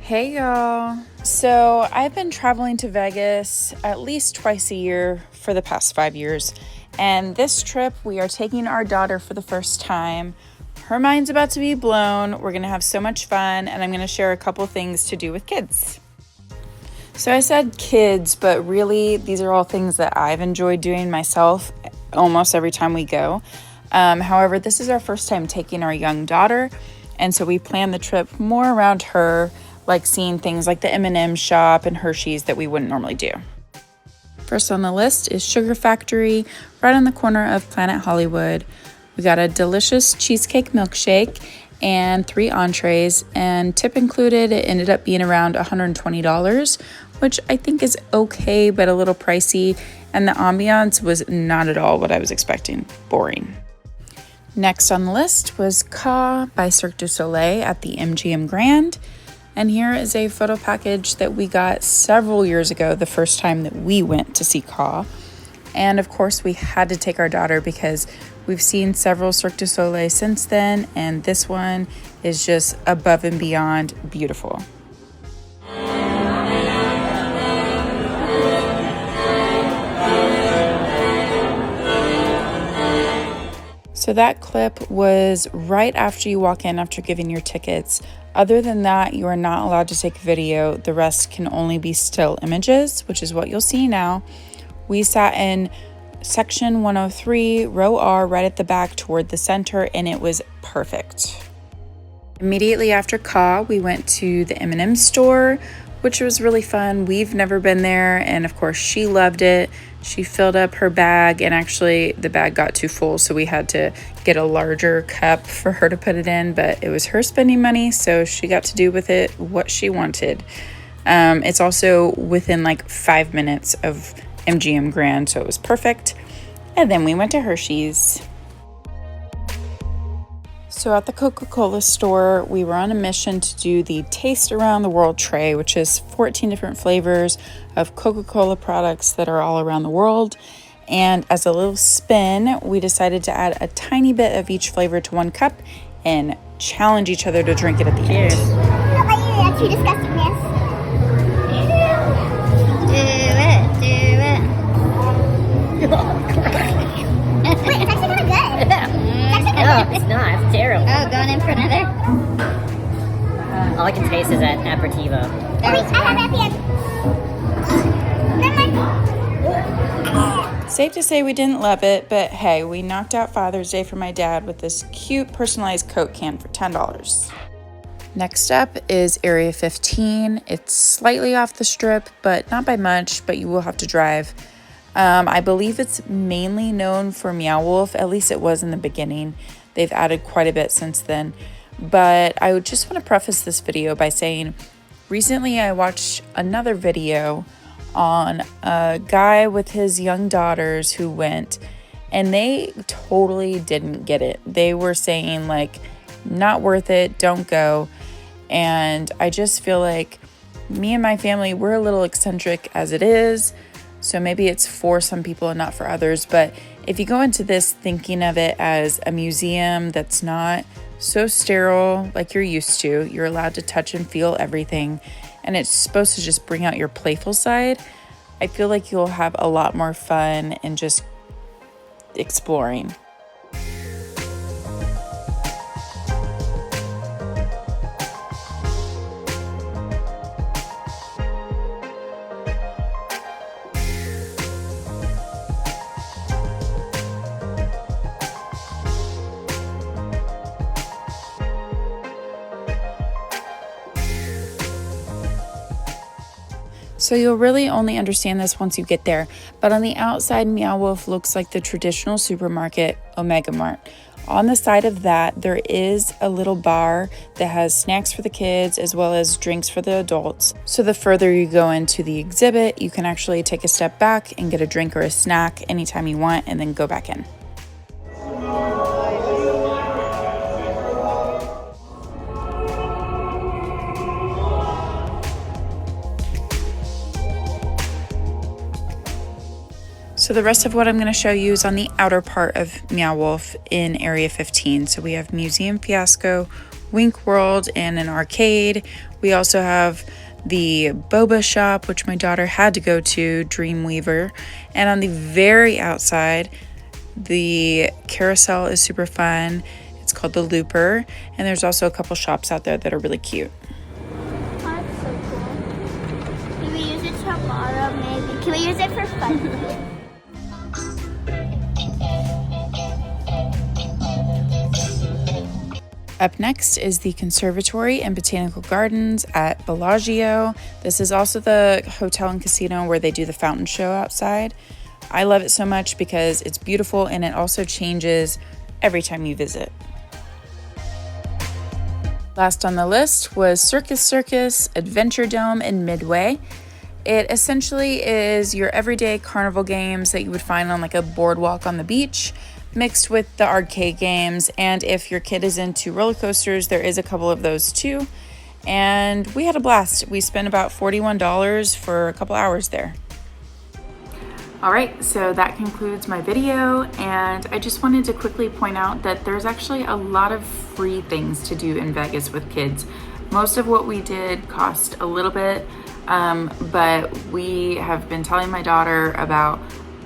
Hey y'all. So I've been traveling to Vegas at least twice a year for the past 5 years. And this trip, we are taking our daughter for the first time. Her mind's about to be blown. We're going to have so much fun, and I'm going to share a couple things to do with kids. So I said kids, but really these are all things that I've enjoyed doing myself almost every time we go. However, this is our first time taking our young daughter, and so we planned the trip more around her, like seeing things like the M&M shop and Hershey's that we wouldn't normally do. First on the list is Sugar Factory, right on the corner of Planet Hollywood. We got a delicious cheesecake milkshake and 3 entrees, and tip included, it ended up being around $120, which I think is okay, but a little pricey, and the ambiance was not at all what I was expecting. Boring. Next on the list was Ka by Cirque du Soleil at the MGM Grand. And here is a photo package that we got several years ago, the first time that we went to see Ka. And of course, we had to take our daughter because we've seen several Cirque du Soleil since then, and this one is just above and beyond beautiful. So that clip was right after you walk in after giving your tickets. Other than that, you are not allowed to take video. The rest can only be still images, which is what you'll see now. We sat in section 103, row R, right at the back toward the center, and it was perfect. Immediately after Ka, we went to the M&M store, which was really fun. We've never been there, and of course she loved it. She filled up her bag, and actually the bag got too full, so we had to get a larger cup for her to put it in, but it was her spending money, so she got to do with it what she wanted. It's also within like 5 minutes of MGM Grand, so it was perfect. And then we went to Hershey's. So at the Coca-Cola store, we were on a mission to do the Taste Around the World tray, which is 14 different flavors of Coca-Cola products that are all around the world. And as a little spin, we decided to add a tiny bit of each flavor to one cup and challenge each other to drink it at the end. How about you? That's too disgustingness. Wait, it's actually kind of good. No, it's not. It's terrible. Oh, going in for another? All I can taste is that aperitivo. Oh, wait, I have it at the end. Never mind. Safe to say we didn't love it, but hey, we knocked out Father's Day for my dad with this cute personalized Coke can for $10. Next up is Area 15. It's slightly off the strip, but not by much, but you will have to drive. I believe it's mainly known for Meow Wolf, at least it was in the beginning. They've added quite a bit since then. But I just want to preface this video by saying, recently I watched another video on a guy with his young daughters who went, and they totally didn't get it. They were saying like, not worth it, don't go. And I just feel like me and my family, we're a little eccentric as it is. So maybe it's for some people and not for others. But if you go into this thinking of it as a museum that's not so sterile like you're used to, you're allowed to touch and feel everything, and it's supposed to just bring out your playful side, I feel like you'll have a lot more fun and just exploring. So you'll really only understand this once you get there. But on the outside, Meow Wolf looks like the traditional supermarket, Omega Mart. On the side of that, there is a little bar that has snacks for the kids as well as drinks for the adults. So the further you go into the exhibit, you can actually take a step back and get a drink or a snack anytime you want and then go back in. So the rest of what I'm going to show you is on the outer part of Meow Wolf in Area 15. So we have Museum Fiasco, Wink World and an arcade. We also have the boba shop, which my daughter had to go to, Dreamweaver. And on the very outside, the carousel is super fun. It's called the Looper. And there's also a couple shops out there that are really cute. That's so cool. Can we use it tomorrow, maybe? Can we use it for fun? Up next is the Conservatory and Botanical Gardens at Bellagio. This is also the hotel and casino where they do the fountain show outside. I love it so much because it's beautiful and it also changes every time you visit. Last on the list was Circus Circus Adventure Dome in Midway. It essentially is your everyday carnival games that you would find on like a boardwalk on the beach, mixed with the arcade games. And if your kid is into roller coasters, there is a couple of those too. And we had a blast. We spent about $41 for a couple hours there. All right, so that concludes my video, and I just wanted to quickly point out that there's actually a lot of free things to do in Vegas with kids. Most of what we did cost a little bit, but we have been telling my daughter about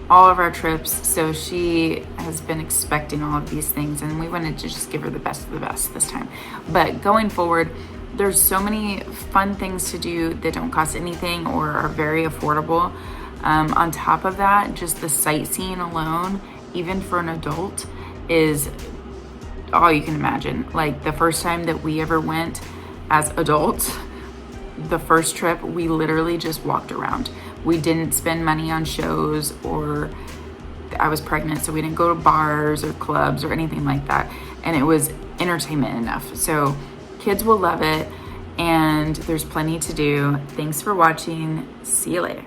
all of our trips, so she has been expecting all of these things, and we wanted to just give her the best of the best this time. But going forward, there's so many fun things to do that don't cost anything or are very affordable. On top of that, just the sightseeing alone, even for an adult, is all you can imagine. Like the first time that we ever went as adults, the first trip, we literally just walked around. We didn't spend money on shows, or I was pregnant, so we didn't go to bars or clubs or anything like that. And it was entertainment enough. So kids will love it, and there's plenty to do. Thanks for watching. See you later.